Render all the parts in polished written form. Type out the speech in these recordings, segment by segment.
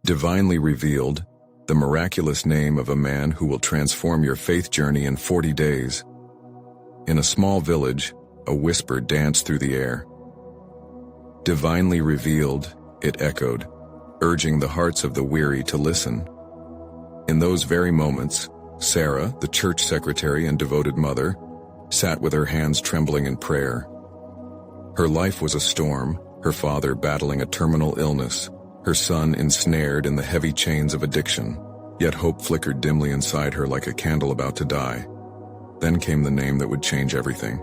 Divinely revealed, the miraculous name of a man who will transform your faith journey in 40 days. In a small village, a whisper danced through the air. Divinely revealed, it echoed, urging the hearts of the weary to listen. In those very moments, Sarah, the church secretary and devoted mother, sat with her hands trembling in prayer. Her life was a storm, her father battling a terminal illness, her son ensnared in the heavy chains of addiction, yet hope flickered dimly inside her like a candle about to die. Then came the name that would change everything.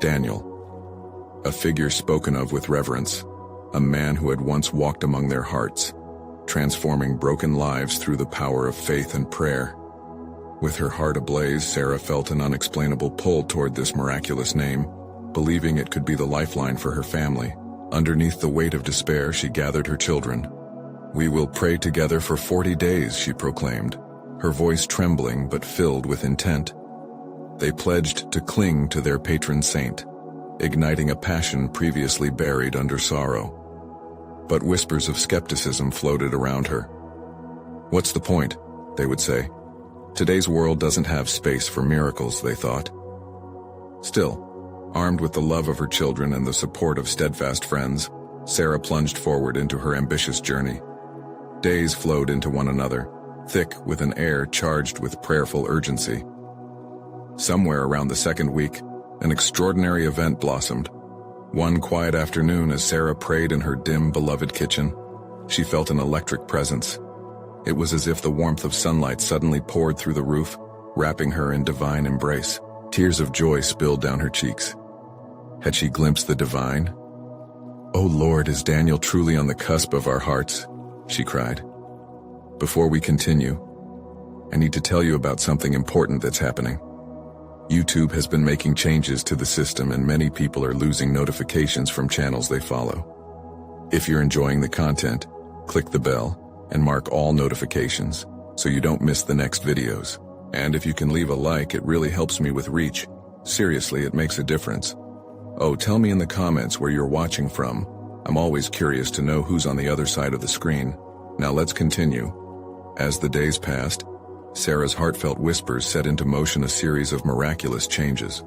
Daniel. A figure spoken of with reverence, a man who had once walked among their hearts, transforming broken lives through the power of faith and prayer. With her heart ablaze, Sarah felt an unexplainable pull toward this miraculous name, believing it could be the lifeline for her family. Underneath the weight of despair, she gathered her children. "We will pray together for 40 days, she proclaimed, her voice trembling but filled with intent. They pledged to cling to their patron saint, igniting a passion previously buried under sorrow. But whispers of skepticism floated around her. "What's the point?" they would say. "Today's world doesn't have space for miracles," they thought. Still, armed with the love of her children and the support of steadfast friends, Sarah plunged forward into her ambitious journey. Days flowed into one another, thick with an air charged with prayerful urgency. Somewhere around the second week, an extraordinary event blossomed. One quiet afternoon, as Sarah prayed in her dim, beloved kitchen, she felt an electric presence. It was as if the warmth of sunlight suddenly poured through the roof, wrapping her in divine embrace. Tears of joy spilled down her cheeks. Had she glimpsed the divine? "Oh Lord, is Daniel truly on the cusp of our hearts?" she cried. "Before we continue, I need to tell you about something important that's happening. YouTube has been making changes to the system, and many people are losing notifications from channels they follow. If you're enjoying the content, click the bell and mark all notifications so you don't miss the next videos. And if you can leave a like, it really helps me with reach. Seriously, it makes a difference. Oh, tell me in the comments where you're watching from. I'm always curious to know who's on the other side of the screen. Now let's continue." As the days passed, Sarah's heartfelt whispers set into motion a series of miraculous changes.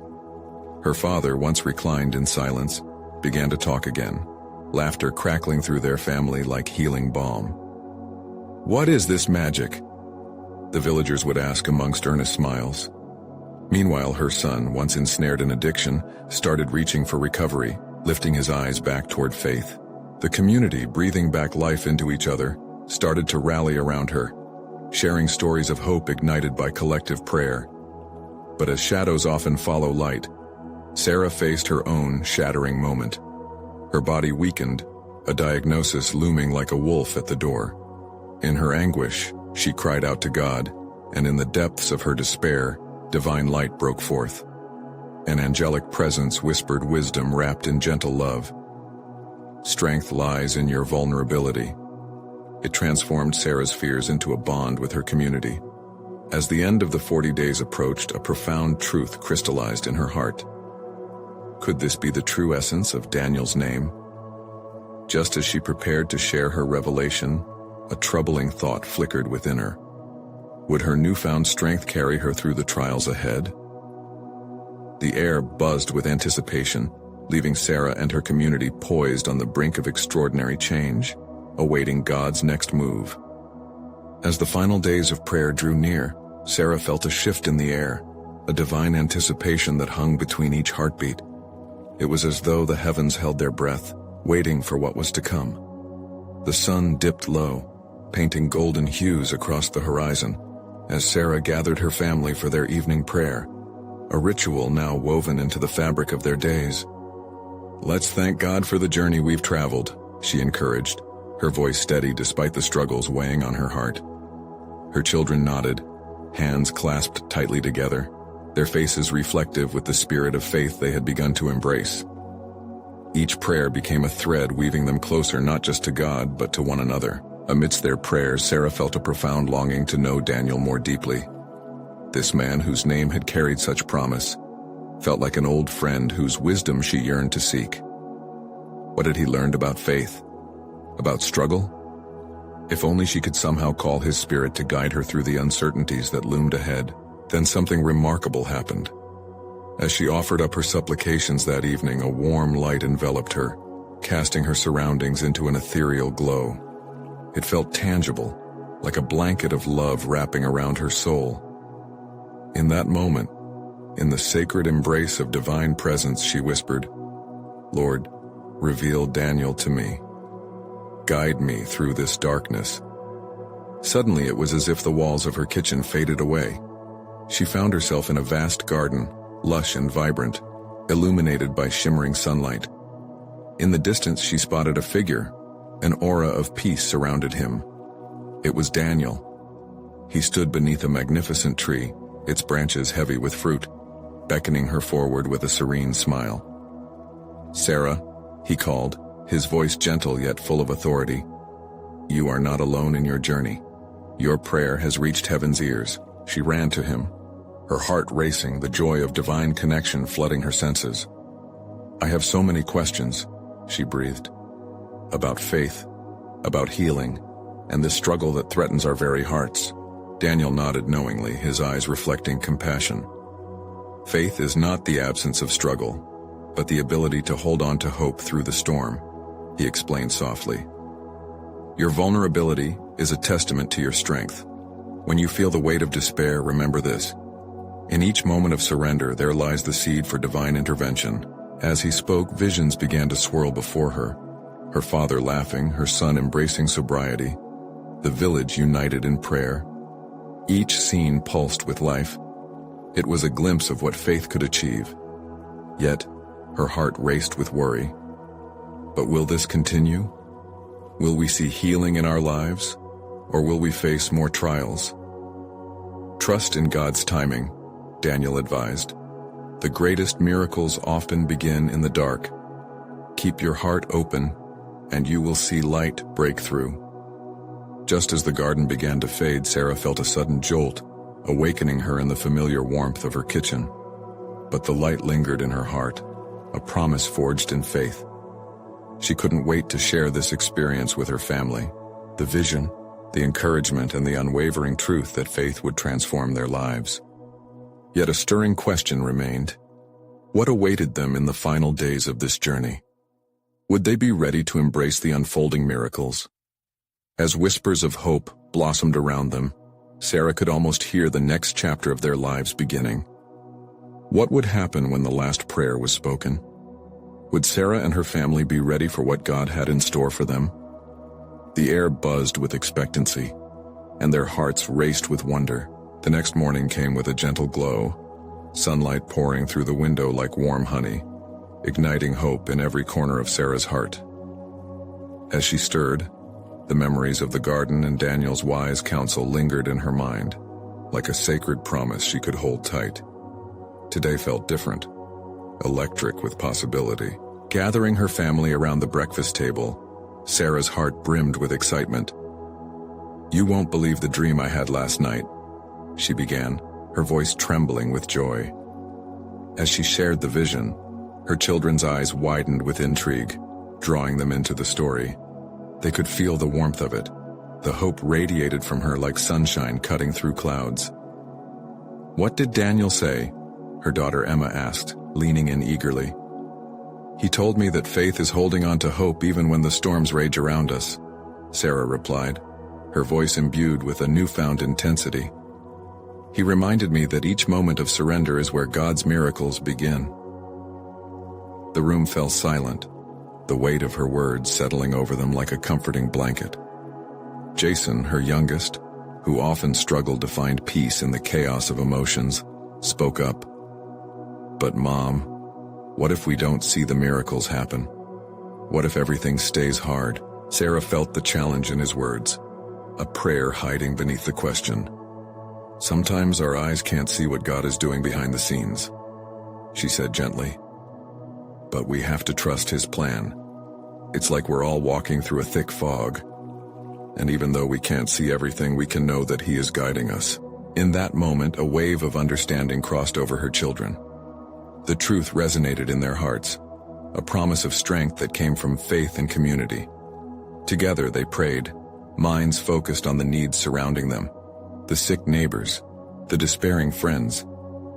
Her father, once reclined in silence, began to talk again, laughter crackling through their family like healing balm. "What is this magic?" the villagers would ask amongst earnest smiles. Meanwhile, her son, once ensnared in addiction, started reaching for recovery, lifting his eyes back toward faith. The community, breathing back life into each other, started to rally around her, sharing stories of hope ignited by collective prayer. But as shadows often follow light, Sarah faced her own shattering moment. Her body weakened, a diagnosis looming like a wolf at the door. In her anguish, she cried out to God, and in the depths of her despair, divine light broke forth. An angelic presence whispered wisdom wrapped in gentle love. "Strength lies in your vulnerability." It transformed Sarah's fears into a bond with her community. As the end of the 40 days approached, a profound truth crystallized in her heart. Could this be the true essence of Daniel's name? Just as she prepared to share her revelation, a troubling thought flickered within her. Would her newfound strength carry her through the trials ahead? The air buzzed with anticipation, leaving Sarah and her community poised on the brink of extraordinary change, awaiting God's next move. As the final days of prayer drew near, Sarah felt a shift in the air, a divine anticipation that hung between each heartbeat. It was as though the heavens held their breath, waiting for what was to come. The sun dipped low, painting golden hues across the horizon, as Sarah gathered her family for their evening prayer, a ritual now woven into the fabric of their days. "Let's thank God for the journey we've traveled," she encouraged, her voice steady despite the struggles weighing on her heart. Her children nodded, hands clasped tightly together, their faces reflective with the spirit of faith they had begun to embrace. Each prayer became a thread weaving them closer not just to God, but to one another. Amidst their prayers, Sarah felt a profound longing to know Daniel more deeply. This man, whose name had carried such promise, felt like an old friend whose wisdom she yearned to seek. What had he learned about faith? About struggle? If only she could somehow call his spirit to guide her through the uncertainties that loomed ahead. Then something remarkable happened. As she offered up her supplications that evening, a warm light enveloped her, casting her surroundings into an ethereal glow. It felt tangible, like a blanket of love wrapping around her soul. In that moment, in the sacred embrace of divine presence, she whispered, "Lord, reveal Daniel to me. Guide me through this darkness." Suddenly it was as if the walls of her kitchen faded away. She found herself in a vast garden, lush and vibrant, illuminated by shimmering sunlight. In the distance she spotted a figure. An aura of peace surrounded him. It was Daniel. He stood beneath a magnificent tree, its branches heavy with fruit, beckoning her forward with a serene smile. "Sarah," he called, his voice gentle yet full of authority. "You are not alone in your journey. Your prayer has reached heaven's ears." She ran to him, her heart racing, the joy of divine connection flooding her senses. "I have so many questions," she breathed. "About faith, about healing, and the struggle that threatens our very hearts." Daniel nodded knowingly, his eyes reflecting compassion. "Faith is not the absence of struggle, but the ability to hold on to hope through the storm," he explained softly. "Your vulnerability is a testament to your strength. When you feel the weight of despair, remember this. In each moment of surrender, there lies the seed for divine intervention." As he spoke, visions began to swirl before her. Her father laughing, her son embracing sobriety, the village united in prayer. Each scene pulsed with life. It was a glimpse of what faith could achieve. Yet, her heart raced with worry. But will this continue? Will we see healing in our lives, or will we face more trials? "Trust in God's timing," Daniel advised. "The greatest miracles often begin in the dark. Keep your heart open, and you will see light break through." Just as the garden began to fade, Sarah felt a sudden jolt, awakening her in the familiar warmth of her kitchen. But the light lingered in her heart, a promise forged in faith. She couldn't wait to share this experience with her family. The vision, the encouragement, and the unwavering truth that faith would transform their lives. Yet a stirring question remained. What awaited them in the final days of this journey? Would they be ready to embrace the unfolding miracles? As whispers of hope blossomed around them, Sarah could almost hear the next chapter of their lives beginning. What would happen when the last prayer was spoken? Would Sarah and her family be ready for what God had in store for them? The air buzzed with expectancy, and their hearts raced with wonder. The next morning came with a gentle glow, sunlight pouring through the window like warm honey, igniting hope in every corner of Sarah's heart. As she stirred, the memories of the garden and Daniel's wise counsel lingered in her mind, like a sacred promise she could hold tight. Today felt different, electric with possibility. Gathering her family around the breakfast table, Sarah's heart brimmed with excitement. "You won't believe the dream I had last night," she began, her voice trembling with joy. As she shared the vision, her children's eyes widened with intrigue, drawing them into the story. They could feel the warmth of it. The hope radiated from her like sunshine cutting through clouds. "What did Daniel say?" her daughter Emma asked, leaning in eagerly. "He told me that faith is holding on to hope even when the storms rage around us," Sarah replied, her voice imbued with a newfound intensity. "He reminded me that each moment of surrender is where God's miracles begin." The room fell silent, the weight of her words settling over them like a comforting blanket. Jason, her youngest, who often struggled to find peace in the chaos of emotions, spoke up. "But Mom, what if we don't see the miracles happen? What if everything stays hard?" Sarah felt the challenge in his words, a prayer hiding beneath the question. "Sometimes our eyes can't see what God is doing behind the scenes," she said gently. "But we have to trust His plan. It's like we're all walking through a thick fog, and even though we can't see everything, we can know that He is guiding us." In that moment, a wave of understanding crossed over her children. The truth resonated in their hearts, a promise of strength that came from faith and community. Together they prayed, minds focused on the needs surrounding them, the sick neighbors, the despairing friends,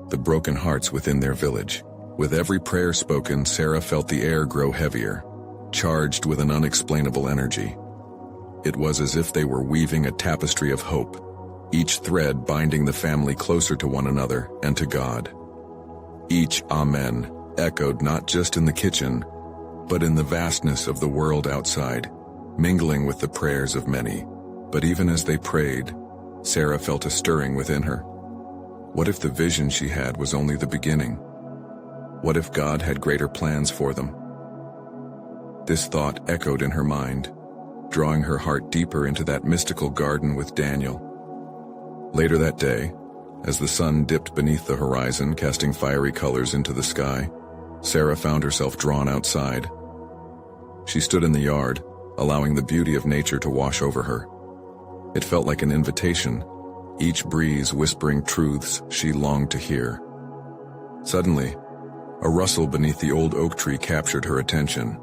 the broken hearts within their village. With every prayer spoken, Sarah felt the air grow heavier, charged with an unexplainable energy. It was as if they were weaving a tapestry of hope, each thread binding the family closer to one another and to God. Each Amen echoed not just in the kitchen, but in the vastness of the world outside, mingling with the prayers of many. But even as they prayed, Sarah felt a stirring within her. What if the vision she had was only the beginning? What if God had greater plans for them? This thought echoed in her mind, drawing her heart deeper into that mystical garden with Daniel. Later that day, as the sun dipped beneath the horizon, casting fiery colors into the sky, Sarah found herself drawn outside. She stood in the yard, allowing the beauty of nature to wash over her. It felt like an invitation, each breeze whispering truths she longed to hear. Suddenly, a rustle beneath the old oak tree captured her attention.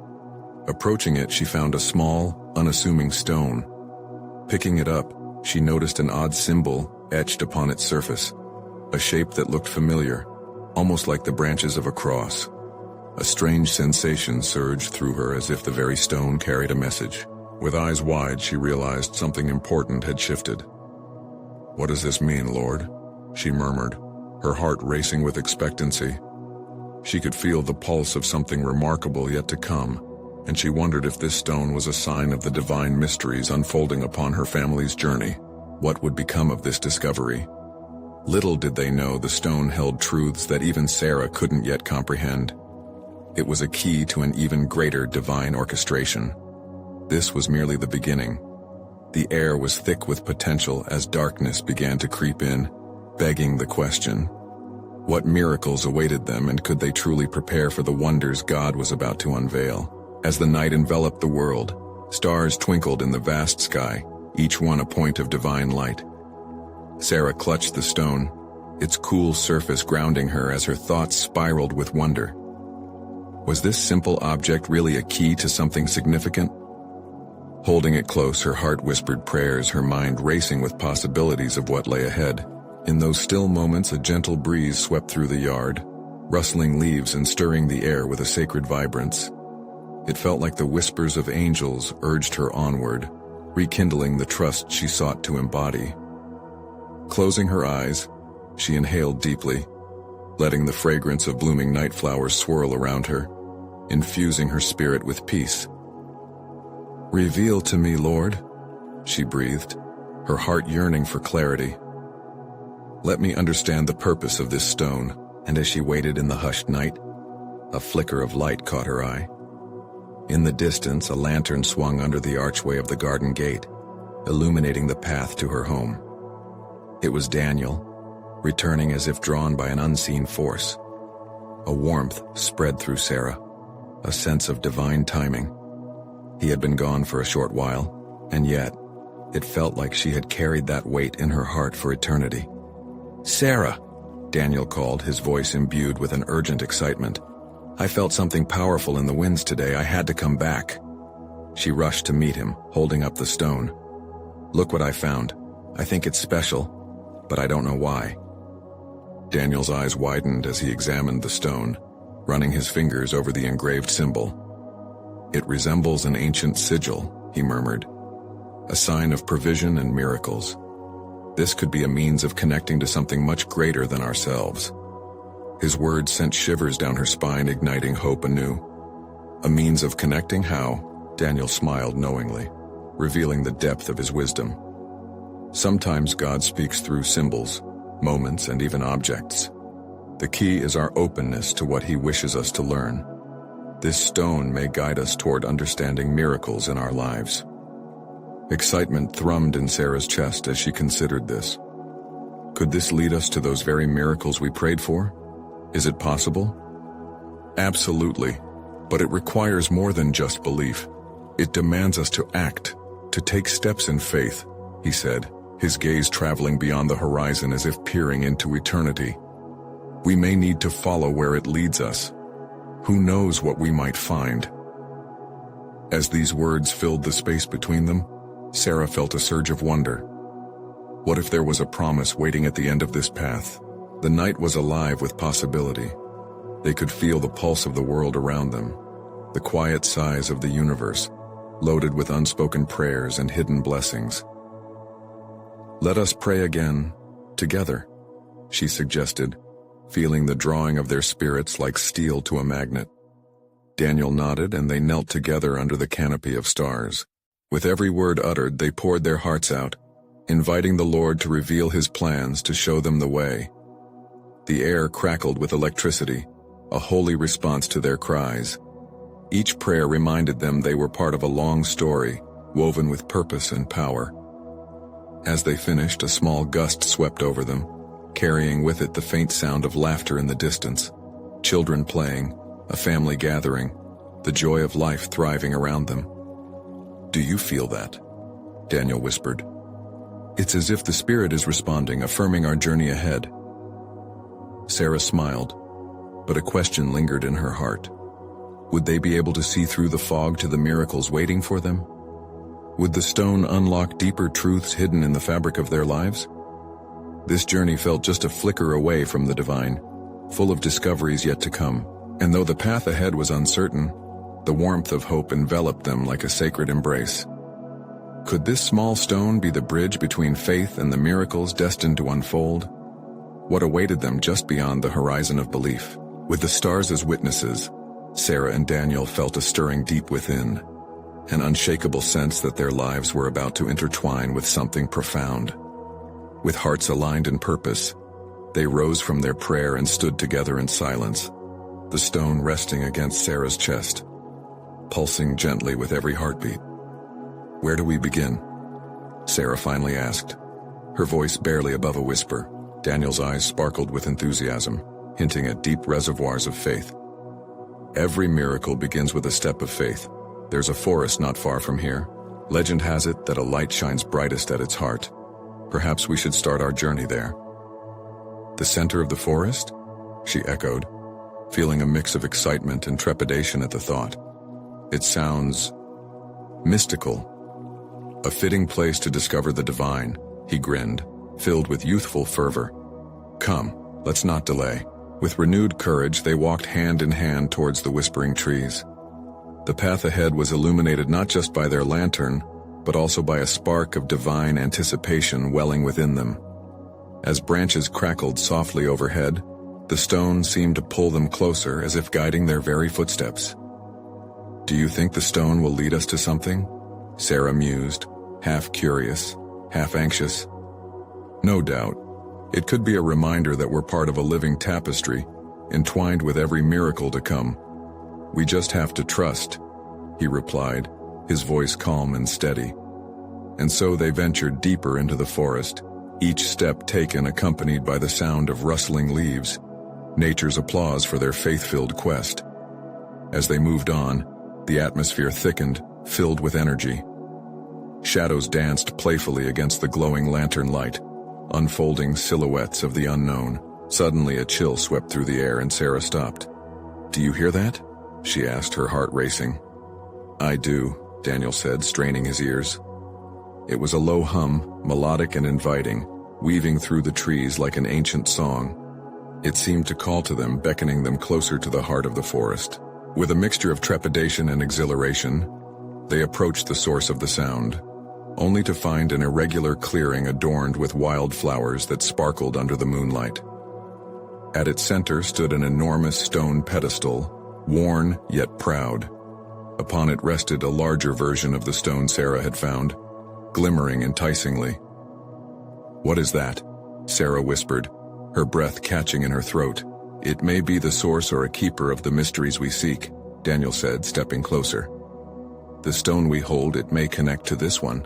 Approaching it, she found a small, unassuming stone. Picking it up, she noticed an odd symbol etched upon its surface, a shape that looked familiar, almost like the branches of a cross. A strange sensation surged through her as if the very stone carried a message. With eyes wide, she realized something important had shifted. "What does this mean, Lord?" she murmured, her heart racing with expectancy. She could feel the pulse of something remarkable yet to come, and she wondered if this stone was a sign of the divine mysteries unfolding upon her family's journey. What would become of this discovery? Little did they know the stone held truths that even Sarah couldn't yet comprehend. It was a key to an even greater divine orchestration. This was merely the beginning. The air was thick with potential as darkness began to creep in, begging the question: what miracles awaited them, and could they truly prepare for the wonders God was about to unveil? As the night enveloped the world, stars twinkled in the vast sky, each one a point of divine light. Sarah clutched the stone, its cool surface grounding her as her thoughts spiraled with wonder. Was this simple object really a key to something significant? Holding it close, her heart whispered prayers, her mind racing with possibilities of what lay ahead. In those still moments, a gentle breeze swept through the yard, rustling leaves and stirring the air with a sacred vibrance. It felt like the whispers of angels urged her onward, rekindling the trust she sought to embody. Closing her eyes, she inhaled deeply, letting the fragrance of blooming night flowers swirl around her, infusing her spirit with peace. "Reveal to me, Lord," she breathed, her heart yearning for clarity. "Let me understand the purpose of this stone." And as she waited in the hushed night, a flicker of light caught her eye. In the distance, a lantern swung under the archway of the garden gate, illuminating the path to her home. It was Daniel, returning as if drawn by an unseen force. A warmth spread through Sarah, a sense of divine timing. He had been gone for a short while, and yet, it felt like she had carried that weight in her heart for eternity. "Sarah!" Daniel called, his voice imbued with an urgent excitement. "I felt something powerful in the winds today. I had to come back." She rushed to meet him, holding up the stone. "Look what I found. I think it's special, but I don't know why." Daniel's eyes widened as he examined the stone, running his fingers over the engraved symbol. "It resembles an ancient sigil," he murmured, "a sign of provision and miracles. This could be a means of connecting to something much greater than ourselves." His words sent shivers down her spine, igniting hope anew. "A means of connecting? How?" Daniel smiled knowingly, revealing the depth of his wisdom. "Sometimes God speaks through symbols, moments, and even objects. The key is our openness to what He wishes us to learn. This stone may guide us toward understanding miracles in our lives." Excitement thrummed in Sarah's chest as she considered this. Could this lead us to those very miracles we prayed for? Is it possible? Absolutely, but it requires more than just belief. It demands us to act, to take steps in faith, he said, his gaze traveling beyond the horizon as if peering into eternity. We may need to follow where it leads us. Who knows what we might find? As these words filled the space between them, Sarah felt a surge of wonder. What if there was a promise waiting at the end of this path? The night was alive with possibility. They could feel the pulse of the world around them, the quiet sighs of the universe, loaded with unspoken prayers and hidden blessings. "Let us pray again, together," she suggested, feeling the drawing of their spirits like steel to a magnet. Daniel nodded, and they knelt together under the canopy of stars. With every word uttered, they poured their hearts out, inviting the Lord to reveal his plans, to show them the way. The air crackled with electricity, a holy response to their cries. Each prayer reminded them they were part of a long story, woven with purpose and power. As they finished, a small gust swept over them, carrying with it the faint sound of laughter in the distance. Children playing, a family gathering, the joy of life thriving around them. "Do you feel that?" Daniel whispered. "It's as if the Spirit is responding, affirming our journey ahead." Sarah smiled, but a question lingered in her heart. Would they be able to see through the fog to the miracles waiting for them? Would the stone unlock deeper truths hidden in the fabric of their lives? This journey felt just a flicker away from the divine, full of discoveries yet to come. And though the path ahead was uncertain, the warmth of hope enveloped them like a sacred embrace. Could this small stone be the bridge between faith and the miracles destined to unfold? What awaited them just beyond the horizon of belief? With the stars as witnesses, Sarah and Daniel felt a stirring deep within, an unshakable sense that their lives were about to intertwine with something profound. With hearts aligned in purpose, they rose from their prayer and stood together in silence, the stone resting against Sarah's chest, pulsing gently with every heartbeat. "Where do we begin?" Sarah finally asked, her voice barely above a whisper. Daniel's eyes sparkled with enthusiasm, hinting at deep reservoirs of faith. "Every miracle begins with a step of faith. There's a forest not far from here. Legend has it that a light shines brightest at its heart. Perhaps we should start our journey there." "The center of the forest?" she echoed, feeling a mix of excitement and trepidation at the thought. "It sounds mystical." "A fitting place to discover the divine," he grinned, filled with youthful fervor. "Come, let's not delay." With renewed courage, they walked hand in hand towards the whispering trees. The path ahead was illuminated not just by their lantern, but also by a spark of divine anticipation welling within them. As branches crackled softly overhead, the stone seemed to pull them closer, as if guiding their very footsteps. "Do you think the stone will lead us to something?" Sarah mused, half curious, half anxious. "No doubt. It could be a reminder that we're part of a living tapestry, entwined with every miracle to come. We just have to trust," he replied, his voice calm and steady. And so they ventured deeper into the forest, each step taken accompanied by the sound of rustling leaves, nature's applause for their faith-filled quest. As they moved on, the atmosphere thickened, filled with energy. Shadows danced playfully against the glowing lantern light, unfolding silhouettes of the unknown. Suddenly a chill swept through the air and Sarah stopped. "Do you hear that?" she asked, her heart racing. "I do," Daniel said, straining his ears. It was a low hum, melodic and inviting, weaving through the trees like an ancient song. It seemed to call to them, beckoning them closer to the heart of the forest. With a mixture of trepidation and exhilaration, they approached the source of the sound, only to find an irregular clearing adorned with wild flowers that sparkled under the moonlight. At its center stood an enormous stone pedestal, worn yet proud. Upon it rested a larger version of the stone Sarah had found, glimmering enticingly. "What is that?" Sarah whispered, her breath catching in her throat. "It may be the source or a keeper of the mysteries we seek," Daniel said, stepping closer. "The stone we hold, it may connect to this one.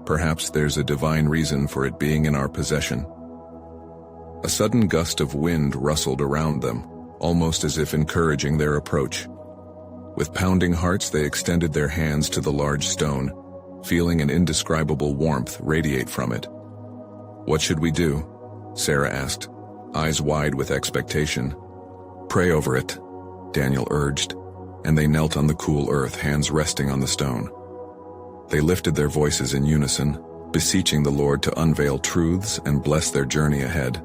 Perhaps there's a divine reason for it being in our possession." A sudden gust of wind rustled around them, almost as if encouraging their approach. With pounding hearts, they extended their hands to the large stone, feeling an indescribable warmth radiate from it. "What should we do?" Sarah asked, eyes wide with expectation. "Pray over it," Daniel urged, and they knelt on the cool earth, hands resting on the stone. They lifted their voices in unison, beseeching the Lord to unveil truths and bless their journey ahead.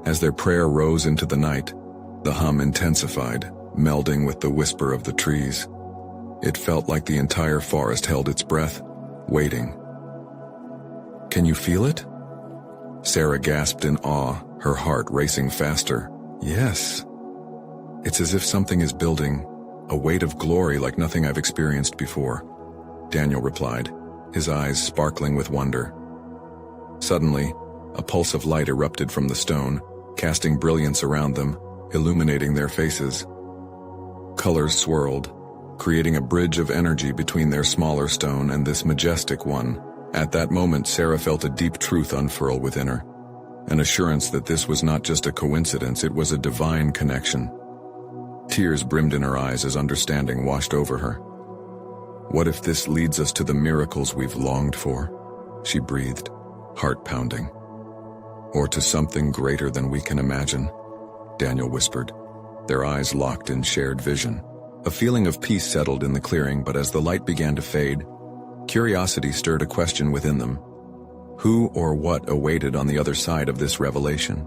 As their prayer rose into the night, the hum intensified, melding with the whisper of the trees. It felt like the entire forest held its breath, waiting. "Can you feel it?" Sarah gasped in awe, her heart racing faster. "Yes. It's as if something is building, a weight of glory like nothing I've experienced before," Daniel replied, his eyes sparkling with wonder. Suddenly, a pulse of light erupted from the stone, casting brilliance around them, illuminating their faces. Colors swirled, creating a bridge of energy between their smaller stone and this majestic one. At that moment, Sarah felt a deep truth unfurl within her, an assurance that this was not just a coincidence, it was a divine connection. Tears brimmed in her eyes as understanding washed over her. "What if this leads us to the miracles we've longed for?" she breathed, heart pounding. "Or to something greater than we can imagine," Daniel whispered, their eyes locked in shared vision. A feeling of peace settled in the clearing, but as the light began to fade, curiosity stirred a question within them. Who or what awaited on the other side of this revelation?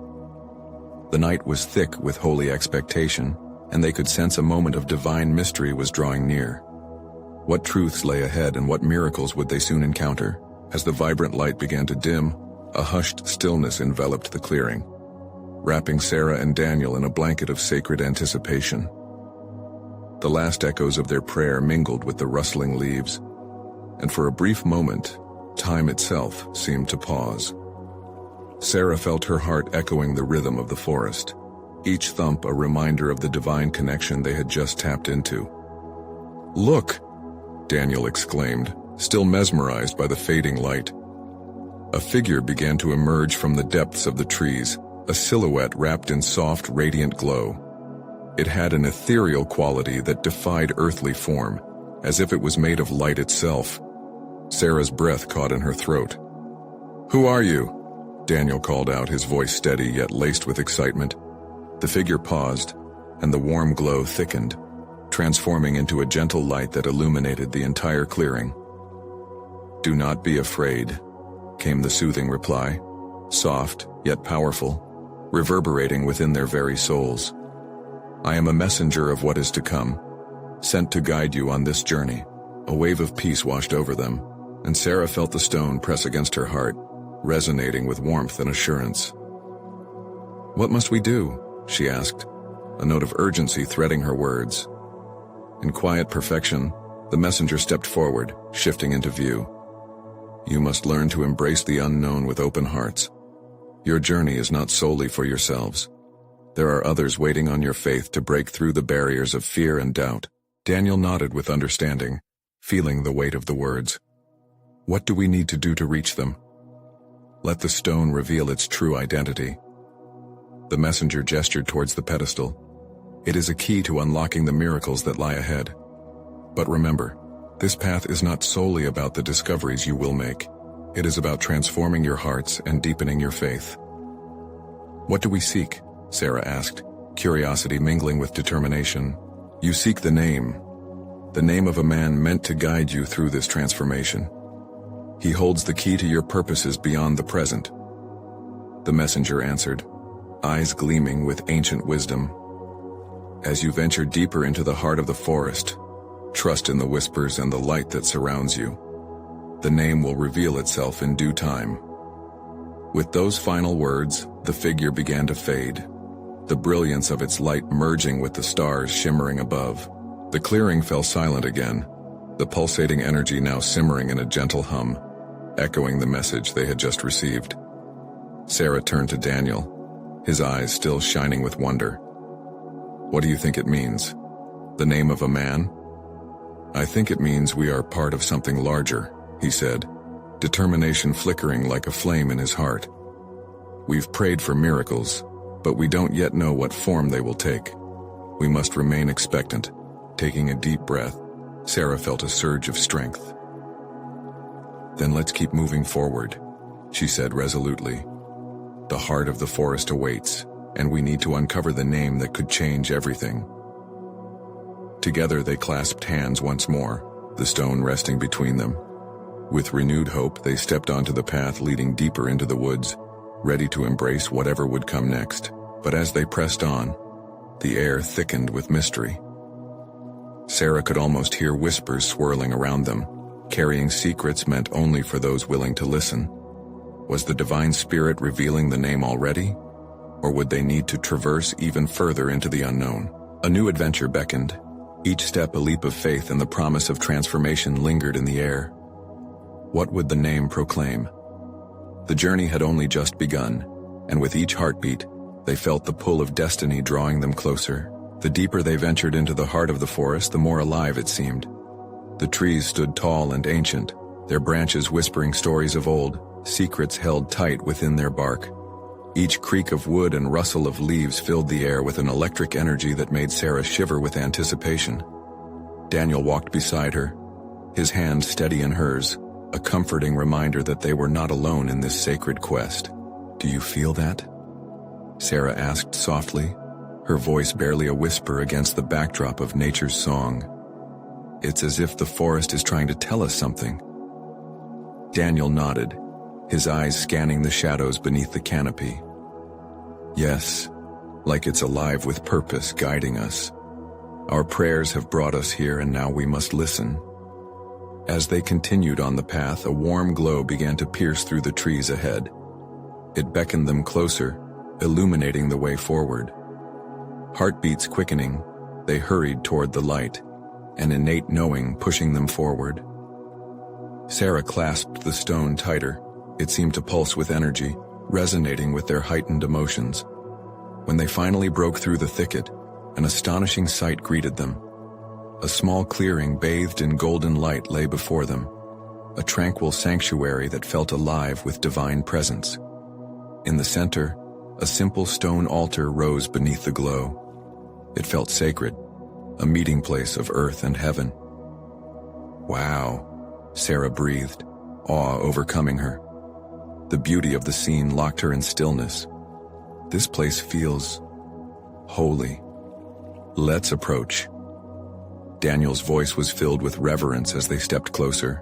The night was thick with holy expectation, and they could sense a moment of divine mystery was drawing near. What truths lay ahead and what miracles would they soon encounter? As the vibrant light began to dim, a hushed stillness enveloped the clearing, wrapping Sarah and Daniel in a blanket of sacred anticipation. The last echoes of their prayer mingled with the rustling leaves, and for a brief moment, time itself seemed to pause. Sarah felt her heart echoing the rhythm of the forest, each thump a reminder of the divine connection they had just tapped into. "Look!" Daniel exclaimed, still mesmerized by the fading light. A figure began to emerge from the depths of the trees, a silhouette wrapped in soft, radiant glow. It had an ethereal quality that defied earthly form, as if it was made of light itself. Sarah's breath caught in her throat. "Who are you?" Daniel called out, his voice steady yet laced with excitement. The figure paused, and the warm glow thickened, transforming into a gentle light that illuminated the entire clearing. "Do not be afraid," came the soothing reply, soft yet powerful, reverberating within their very souls. "I am a messenger of what is to come, sent to guide you on this journey." A wave of peace washed over them, and Sarah felt the stone press against her heart, resonating with warmth and assurance. "What must we do?" she asked, a note of urgency threading her words. In quiet perfection, the messenger stepped forward, shifting into view. "You must learn to embrace the unknown with open hearts. Your journey is not solely for yourselves. There are others waiting on your faith to break through the barriers of fear and doubt." Daniel nodded with understanding, feeling the weight of the words. "What do we need to do to reach them?" "Let the stone reveal its true identity." The messenger gestured towards the pedestal. "It is a key to unlocking the miracles that lie ahead. But remember, this path is not solely about the discoveries you will make. It is about transforming your hearts and deepening your faith." "What do we seek?" Sarah asked, curiosity mingling with determination. "You seek the name of a man meant to guide you through this transformation. He holds the key to your purposes beyond the present." The messenger answered, eyes gleaming with ancient wisdom. "As you venture deeper into the heart of the forest, trust in the whispers and the light that surrounds you. The name will reveal itself in due time." With those final words, the figure began to fade, the brilliance of its light merging with the stars shimmering above. The clearing fell silent again, the pulsating energy now simmering in a gentle hum, echoing the message they had just received. Sarah turned to Daniel, his eyes still shining with wonder. "What do you think it means? The name of a man?" "I think it means we are part of something larger," he said, determination flickering like a flame in his heart. "We've prayed for miracles, but we don't yet know what form they will take. We must remain expectant." Taking a deep breath, Sarah felt a surge of strength. "Then let's keep moving forward," she said resolutely. "The heart of the forest awaits, and we need to uncover the name that could change everything." Together they clasped hands once more, the stone resting between them. With renewed hope, they stepped onto the path leading deeper into the woods, ready to embrace whatever would come next. But as they pressed on, the air thickened with mystery. Sarah could almost hear whispers swirling around them, carrying secrets meant only for those willing to listen. Was the divine spirit revealing the name already? Or would they need to traverse even further into the unknown? A new adventure beckoned. Each step a leap of faith, and the promise of transformation lingered in the air. What would the name proclaim? The journey had only just begun, and with each heartbeat, they felt the pull of destiny drawing them closer. The deeper they ventured into the heart of the forest, the more alive it seemed. The trees stood tall and ancient, their branches whispering stories of old, secrets held tight within their bark. Each creak of wood and rustle of leaves filled the air with an electric energy that made Sarah shiver with anticipation. Daniel walked beside her, his hand steady in hers, a comforting reminder that they were not alone in this sacred quest. "Do you feel that?" Sarah asked softly, her voice barely a whisper against the backdrop of nature's song. "It's as if the forest is trying to tell us something." Daniel nodded, his eyes scanning the shadows beneath the canopy. "Yes, like it's alive with purpose guiding us. Our prayers have brought us here, and now we must listen." As they continued on the path, a warm glow began to pierce through the trees ahead. It beckoned them closer, illuminating the way forward. Heartbeats quickening, they hurried toward the light, an innate knowing pushing them forward. Sarah clasped the stone tighter. It seemed to pulse with energy, resonating with their heightened emotions. When they finally broke through the thicket, an astonishing sight greeted them. A small clearing bathed in golden light lay before them, a tranquil sanctuary that felt alive with divine presence. In the center, a simple stone altar rose beneath the glow. It felt sacred, a meeting place of earth and heaven. "Wow," Sarah breathed, awe overcoming her. The beauty of the scene locked her in stillness. "This place feels holy. Let's approach." Daniel's voice was filled with reverence as they stepped closer.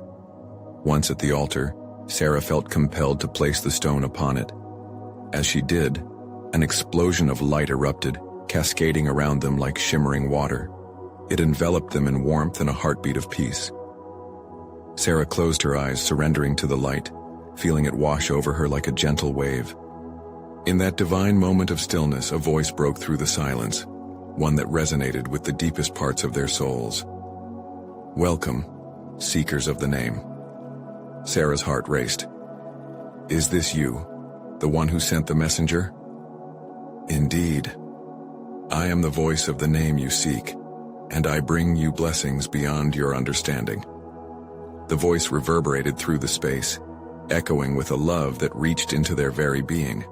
Once at the altar, Sarah felt compelled to place the stone upon it. As she did, an explosion of light erupted, cascading around them like shimmering water. It enveloped them in warmth and a heartbeat of peace. Sarah closed her eyes, surrendering to the light, feeling it wash over her like a gentle wave. In that divine moment of stillness, a voice broke through the silence, one that resonated with the deepest parts of their souls. "Welcome, seekers of the name." Sarah's heart raced. "Is this you, the one who sent the messenger?" "Indeed. I am the voice of the name you seek, and I bring you blessings beyond your understanding." The voice reverberated through the space, echoing with a love that reached into their very being.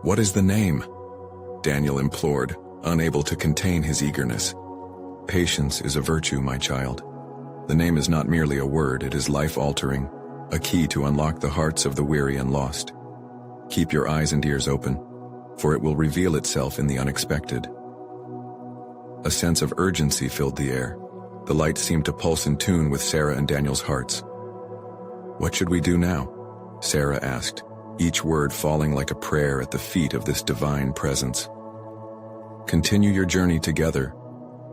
"What is the name?" Daniel implored, unable to contain his eagerness. "Patience is a virtue, my child. The name is not merely a word, it is life-altering, a key to unlock the hearts of the weary and lost. Keep your eyes and ears open, for it will reveal itself in the unexpected." A sense of urgency filled the air. The light seemed to pulse in tune with Sarah and Daniel's hearts. "What should we do now?" Sarah asked, each word falling like a prayer at the feet of this divine presence. "Continue your journey together,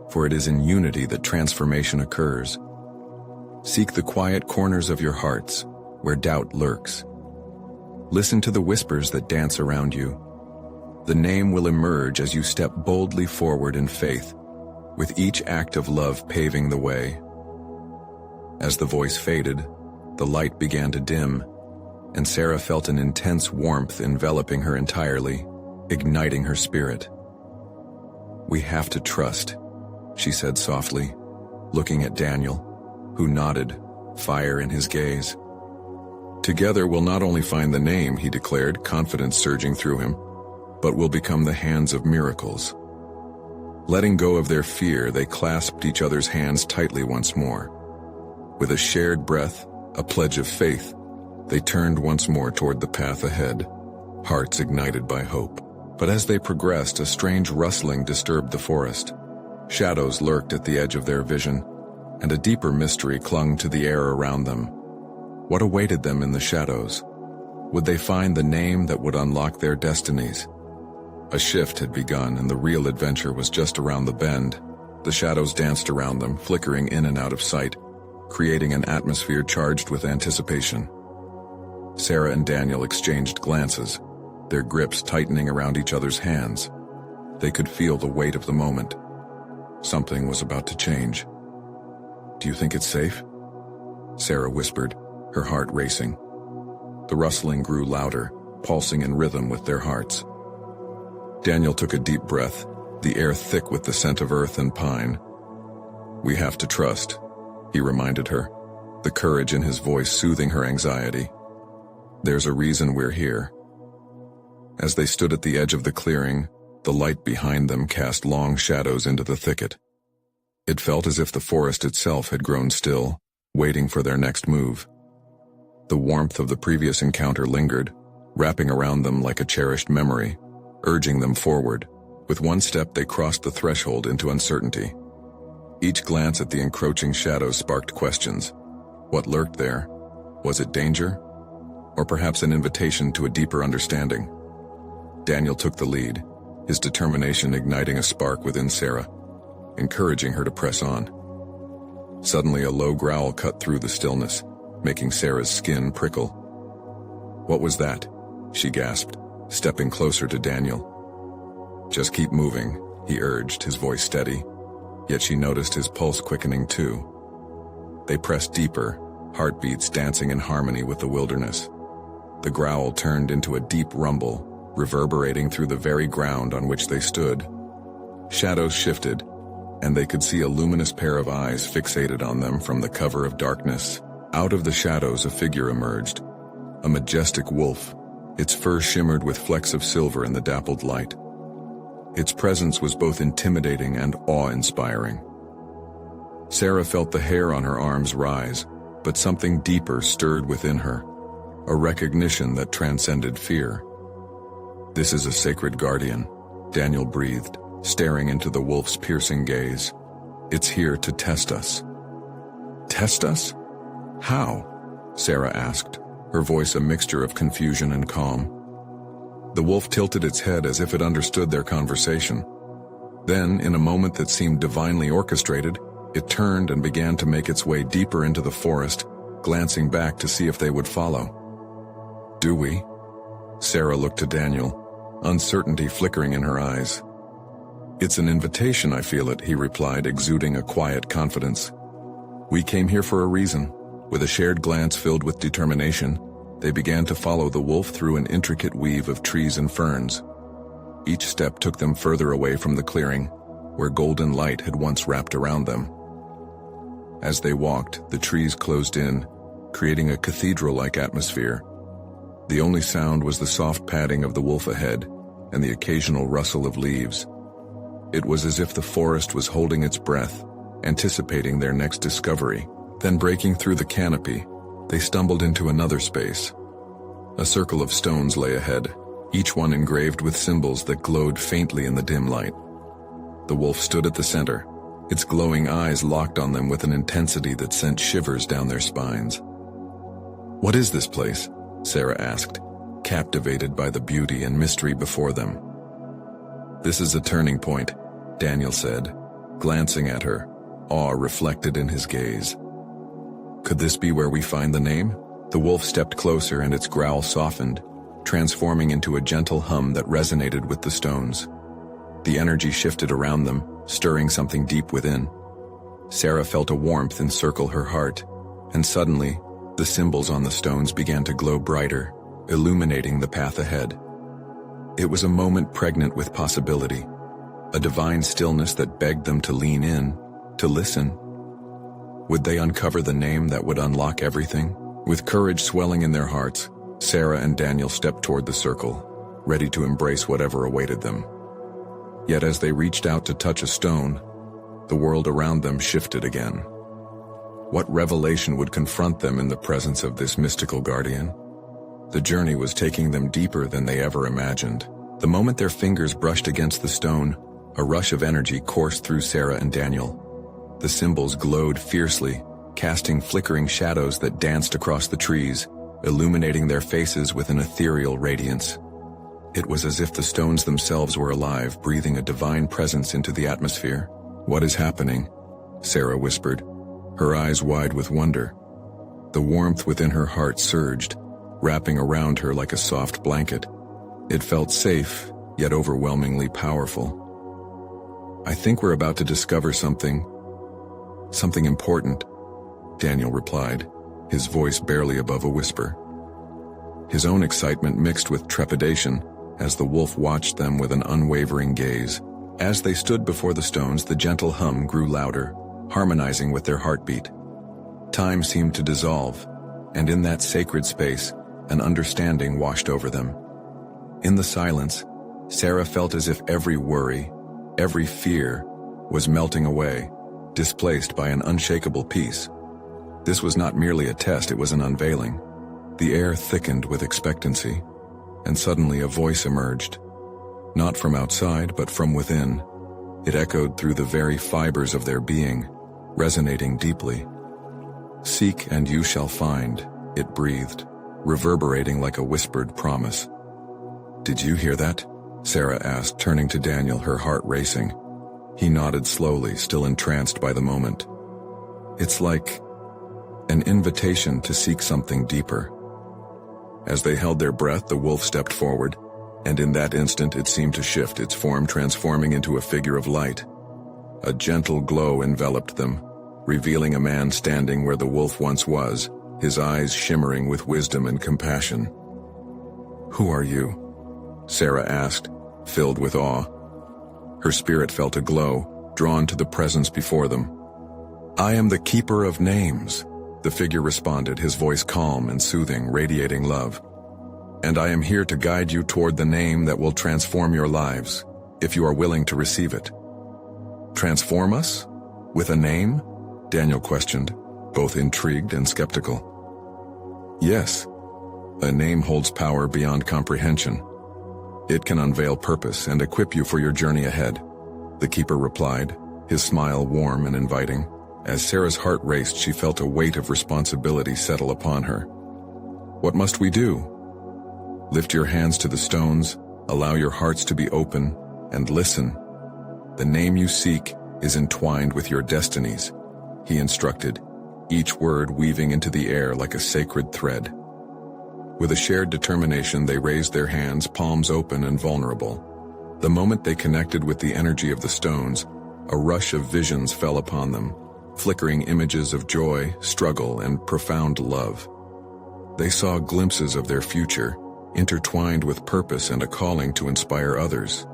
for it is in unity that transformation occurs. Seek the quiet corners of your hearts, where doubt lurks. Listen to the whispers that dance around you. The name will emerge as you step boldly forward in faith, with each act of love paving the way." As the voice faded, the light began to dim, and Sarah felt an intense warmth enveloping her entirely, igniting her spirit. "We have to trust," she said softly, looking at Daniel, who nodded, fire in his gaze. "Together we'll not only find the name," he declared, confidence surging through him, "but we'll become the hands of miracles." Letting go of their fear, they clasped each other's hands tightly once more. With a shared breath, a pledge of faith, they turned once more toward the path ahead, hearts ignited by hope. But as they progressed, a strange rustling disturbed the forest. Shadows lurked at the edge of their vision, and a deeper mystery clung to the air around them. What awaited them in the shadows? Would they find the name that would unlock their destinies? A shift had begun, and the real adventure was just around the bend. The shadows danced around them, flickering in and out of sight, creating an atmosphere charged with anticipation. Sarah and Daniel exchanged glances, their grips tightening around each other's hands. They could feel the weight of the moment. Something was about to change. "Do you think it's safe?" Sarah whispered, her heart racing. The rustling grew louder, pulsing in rhythm with their hearts. Daniel took a deep breath, the air thick with the scent of earth and pine. "We have to trust," he reminded her, the courage in his voice soothing her anxiety. "There's a reason we're here." As they stood at the edge of the clearing, the light behind them cast long shadows into the thicket. It felt as if the forest itself had grown still, waiting for their next move. The warmth of the previous encounter lingered, wrapping around them like a cherished memory, urging them forward. With one step they crossed the threshold into uncertainty. Each glance at the encroaching shadows sparked questions. What lurked there? Was it danger? Or perhaps an invitation to a deeper understanding? Daniel took the lead, his determination igniting a spark within Sarah, encouraging her to press on. Suddenly a low growl cut through the stillness, making Sarah's skin prickle. "What was that?" she gasped, stepping closer to Daniel. "Just keep moving," he urged, his voice steady, yet she noticed his pulse quickening too. They pressed deeper, heartbeats dancing in harmony with the wilderness. The growl turned into a deep rumble, reverberating through the very ground on which they stood. Shadows shifted, and they could see a luminous pair of eyes fixated on them from the cover of darkness. Out of the shadows a figure emerged, a majestic wolf. Its fur shimmered with flecks of silver in the dappled light. Its presence was both intimidating and awe-inspiring. Sarah felt the hair on her arms rise, but something deeper stirred within her, a recognition that transcended fear. "This is a sacred guardian," Daniel breathed, staring into the wolf's piercing gaze. "It's here to test us." "Test us? How?" Sarah asked, her voice a mixture of confusion and calm. The wolf tilted its head as if it understood their conversation. Then, in a moment that seemed divinely orchestrated, it turned and began to make its way deeper into the forest, glancing back to see if they would follow. "Do we?" Sarah looked to Daniel, uncertainty flickering in her eyes. "It's an invitation, I feel it," he replied, exuding a quiet confidence. "We came here for a reason." With a shared glance filled with determination, they began to follow the wolf through an intricate weave of trees and ferns. Each step took them further away from the clearing, where golden light had once wrapped around them. As they walked, the trees closed in, creating a cathedral-like atmosphere. The only sound was the soft padding of the wolf ahead and the occasional rustle of leaves. It was as if the forest was holding its breath, anticipating their next discovery. Then breaking through the canopy, they stumbled into another space. A circle of stones lay ahead, each one engraved with symbols that glowed faintly in the dim light. The wolf stood at the center, its glowing eyes locked on them with an intensity that sent shivers down their spines. "What is this place?" Sarah asked, captivated by the beauty and mystery before them. "This is a turning point," Daniel said, glancing at her, awe reflected in his gaze. "Could this be where we find the name?" The wolf stepped closer and its growl softened, transforming into a gentle hum that resonated with the stones. The energy shifted around them, stirring something deep within. Sarah felt a warmth encircle her heart, and suddenly, the symbols on the stones began to glow brighter, illuminating the path ahead. It was a moment pregnant with possibility, a divine stillness that begged them to lean in, to listen. Would they uncover the name that would unlock everything? With courage swelling in their hearts, Sarah and Daniel stepped toward the circle, ready to embrace whatever awaited them. Yet as they reached out to touch a stone, the world around them shifted again. What revelation would confront them in the presence of this mystical guardian? The journey was taking them deeper than they ever imagined. The moment their fingers brushed against the stone, a rush of energy coursed through Sarah and Daniel. The symbols glowed fiercely, casting flickering shadows that danced across the trees, illuminating their faces with an ethereal radiance. It was as if the stones themselves were alive, breathing a divine presence into the atmosphere. "What is happening?" Sarah whispered, her eyes wide with wonder. The warmth within her heart surged, wrapping around her like a soft blanket. It felt safe, yet overwhelmingly powerful. "I think we're about to discover something important," Daniel replied, his voice barely above a whisper. His own excitement mixed with trepidation as the wolf watched them with an unwavering gaze. As they stood before the stones, the gentle hum grew louder, harmonizing with their heartbeat. Time seemed to dissolve, and in that sacred space, an understanding washed over them. In the silence, Sarah felt as if every worry, every fear, was melting away, displaced by an unshakable peace. This was not merely a test, it was an unveiling. The air thickened with expectancy, and suddenly a voice emerged. Not from outside, but from within. It echoed through the very fibers of their being, resonating deeply. "Seek and you shall find," it breathed, reverberating like a whispered promise. "Did you hear that?" Sarah asked, turning to Daniel, her heart racing. He nodded slowly, still entranced by the moment. "It's like an invitation to seek something deeper." As they held their breath, the wolf stepped forward, and in that instant it seemed to shift, its form transforming into a figure of light. A gentle glow enveloped them, revealing a man standing where the wolf once was, his eyes shimmering with wisdom and compassion. "Who are you?" Sarah asked, filled with awe. Her spirit felt a glow, drawn to the presence before them. "I am the keeper of names," the figure responded, his voice calm and soothing, radiating love. "And I am here to guide you toward the name that will transform your lives, if you are willing to receive it." "Transform us? With a name?" Daniel questioned, both intrigued and skeptical. "Yes. A name holds power beyond comprehension. It can unveil purpose and equip you for your journey ahead," the keeper replied, his smile warm and inviting. As Sarah's heart raced, she felt a weight of responsibility settle upon her. "What must we do?" "Lift your hands to the stones, allow your hearts to be open, and listen. The name you seek is entwined with your destinies," he instructed, each word weaving into the air like a sacred thread. With a shared determination, they raised their hands, palms open and vulnerable. The moment they connected with the energy of the stones, a rush of visions fell upon them, flickering images of joy, struggle, and profound love. They saw glimpses of their future, intertwined with purpose and a calling to inspire others.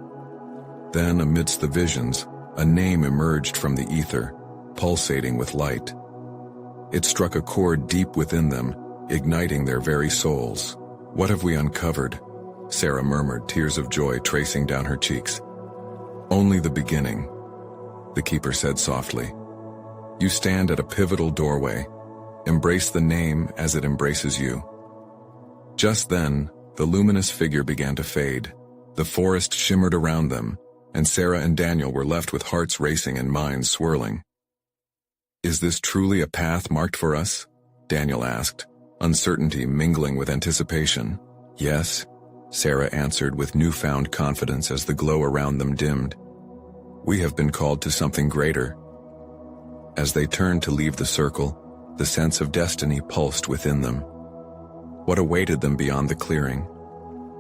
Then, amidst the visions, a name emerged from the ether, pulsating with light. It struck a chord deep within them, igniting their very souls. "What have we uncovered?" Sarah murmured, tears of joy tracing down her cheeks. "Only the beginning," the keeper said softly. "You stand at a pivotal doorway. Embrace the name as it embraces you." Just then, the luminous figure began to fade. The forest shimmered around them, and Sarah and Daniel were left with hearts racing and minds swirling. "Is this truly a path marked for us?" Daniel asked, uncertainty mingling with anticipation. "Yes," Sarah answered with newfound confidence as the glow around them dimmed. "We have been called to something greater." As they turned to leave the circle, the sense of destiny pulsed within them. What awaited them beyond the clearing?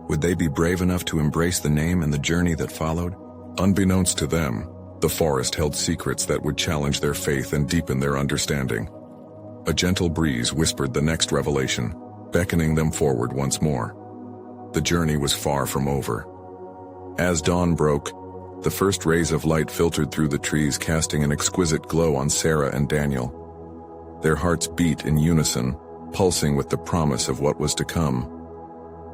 Would they be brave enough to embrace the name and the journey that followed? Unbeknownst to them, the forest held secrets that would challenge their faith and deepen their understanding. A gentle breeze whispered the next revelation, beckoning them forward once more. The journey was far from over. As dawn broke, the first rays of light filtered through the trees, casting an exquisite glow on Sarah and Daniel. Their hearts beat in unison, pulsing with the promise of what was to come.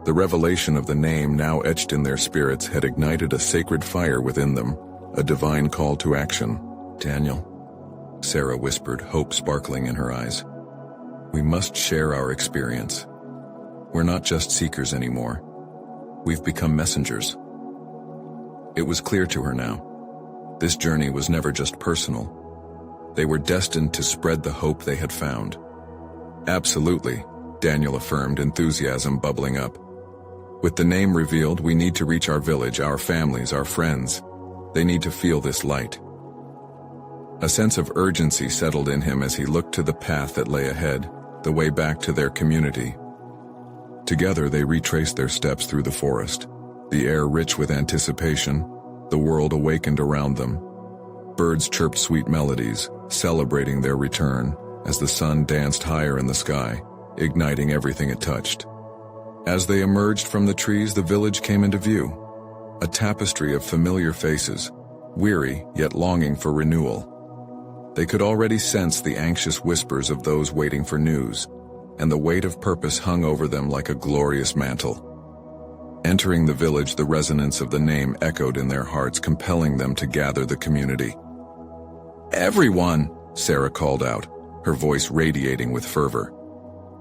The revelation of the name now etched in their spirits had ignited a sacred fire within them, a divine call to action. "Daniel," Sarah whispered, hope sparkling in her eyes. "We must share our experience. We're not just seekers anymore. We've become messengers." It was clear to her now. This journey was never just personal. They were destined to spread the hope they had found. Absolutely, Daniel affirmed, enthusiasm bubbling up. With the name revealed, we need to reach our village, our families, our friends. They need to feel this light. A sense of urgency settled in him as he looked to the path that lay ahead, the way back to their community. Together they retraced their steps through the forest, the air rich with anticipation, the world awakened around them. Birds chirped sweet melodies, celebrating their return, as the sun danced higher in the sky, igniting everything it touched. As they emerged from the trees, the village came into view, a tapestry of familiar faces, weary yet longing for renewal. They could already sense the anxious whispers of those waiting for news, and the weight of purpose hung over them like a glorious mantle. Entering the village, the resonance of the name echoed in their hearts, compelling them to gather the community. "Everyone!" Sarah called out, her voice radiating with fervor.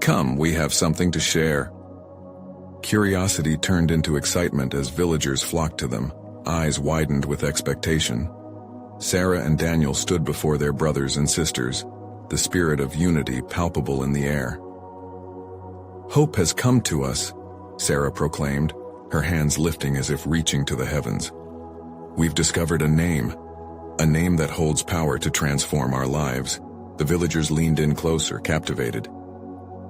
"Come, we have something to share." Curiosity turned into excitement as villagers flocked to them, eyes widened with expectation. Sarah and Daniel stood before their brothers and sisters, the spirit of unity palpable in the air. "Hope has come to us," Sarah proclaimed, her hands lifting as if reaching to the heavens. "We've discovered a name that holds power to transform our lives." The villagers leaned in closer, captivated.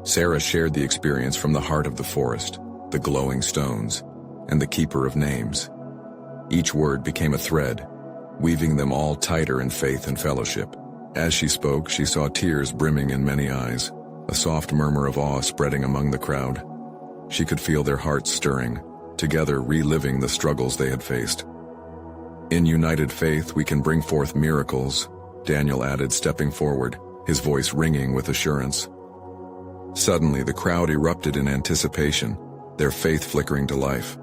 Sarah shared the experience from the heart of the forest, the glowing stones, and the keeper of names. Each word became a thread, weaving them all tighter in faith and fellowship. As she spoke, she saw tears brimming in many eyes, a soft murmur of awe spreading among the crowd. She could feel their hearts stirring, together reliving the struggles they had faced. "In united faith, we can bring forth miracles," Daniel added, stepping forward, his voice ringing with assurance. Suddenly, the crowd erupted in anticipation, their faith flickering to life.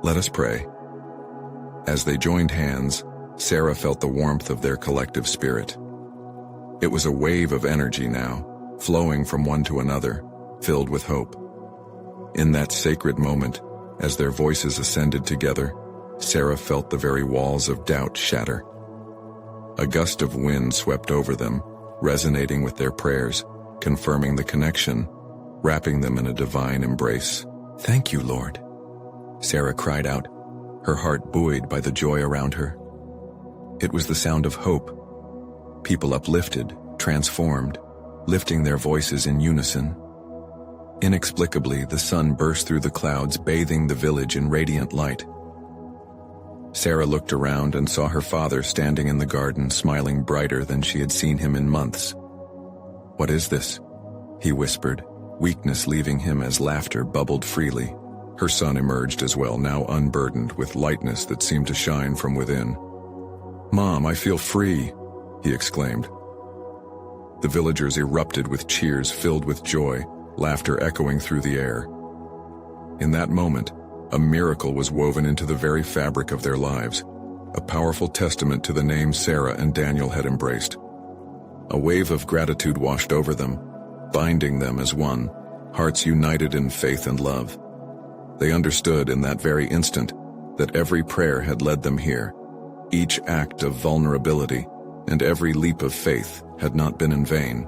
"Let us pray." As they joined hands, Sarah felt the warmth of their collective spirit. It was a wave of energy now, flowing from one to another, filled with hope. In that sacred moment, as their voices ascended together, Sarah felt the very walls of doubt shatter. A gust of wind swept over them, resonating with their prayers, confirming the connection, wrapping them in a divine embrace. "Thank you, Lord," Sarah cried out, her heart buoyed by the joy around her. It was the sound of hope. People uplifted, transformed, lifting their voices in unison. Inexplicably, the sun burst through the clouds, bathing the village in radiant light. Sarah looked around and saw her father standing in the garden, smiling brighter than she had seen him in months. "What is this?" he whispered, weakness leaving him as laughter bubbled freely. Her son emerged as well, now unburdened with lightness that seemed to shine from within. "Mom, I feel free," he exclaimed. The villagers erupted with cheers filled with joy, laughter echoing through the air. In that moment, a miracle was woven into the very fabric of their lives, a powerful testament to the name Sarah and Daniel had embraced. A wave of gratitude washed over them, binding them as one, hearts united in faith and love. They understood in that very instant that every prayer had led them here, each act of vulnerability and every leap of faith had not been in vain.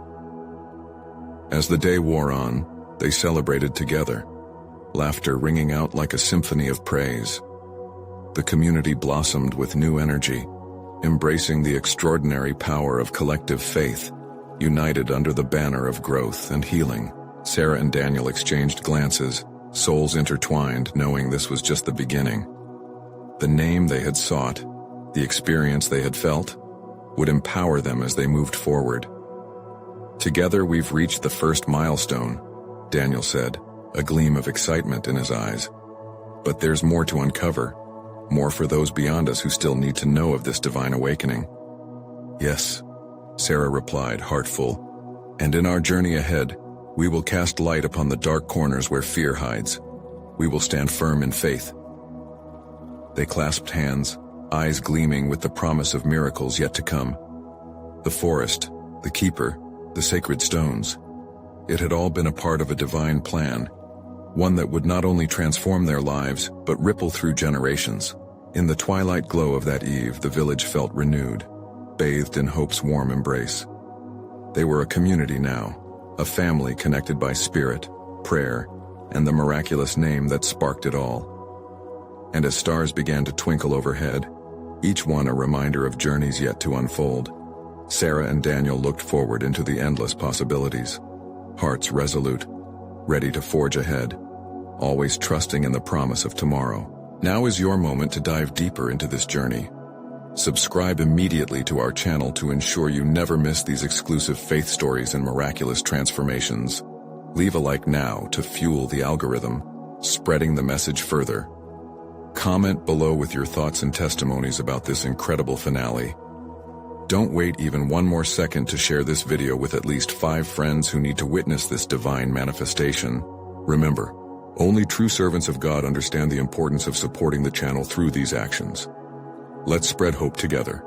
As the day wore on, they celebrated together, laughter ringing out like a symphony of praise. The community blossomed with new energy, embracing the extraordinary power of collective faith, united under the banner of growth and healing. Sarah and Daniel exchanged glances, souls intertwined, knowing this was just the beginning. The name they had sought, the experience they had felt, would empower them as they moved forward. "Together we've reached the first milestone," Daniel said, a gleam of excitement in his eyes. "But there's more to uncover, more for those beyond us who still need to know of this divine awakening." "Yes," Sarah replied, heart full. "And in our journey ahead, we will cast light upon the dark corners where fear hides. We will stand firm in faith." They clasped hands, eyes gleaming with the promise of miracles yet to come. The forest, the keeper, the sacred stones. It had all been a part of a divine plan, one that would not only transform their lives, but ripple through generations. In the twilight glow of that eve, the village felt renewed. bathed in hope's warm embrace. They were a community now, a family connected by spirit, prayer, and the miraculous name that sparked it all. And as stars began to twinkle overhead, each one a reminder of journeys yet to unfold, Sarah and Daniel looked forward into the endless possibilities, hearts resolute, ready to forge ahead, always trusting in the promise of tomorrow. Now is your moment to dive deeper into this journey. Subscribe immediately to our channel to ensure you never miss these exclusive faith stories and miraculous transformations. Leave a like now to fuel the algorithm, spreading the message further. Comment below with your thoughts and testimonies about this incredible finale. Don't wait even one more second to share this video with at least 5 friends who need to witness this divine manifestation. Remember, only true servants of God understand the importance of supporting the channel through these actions. Let's spread hope together.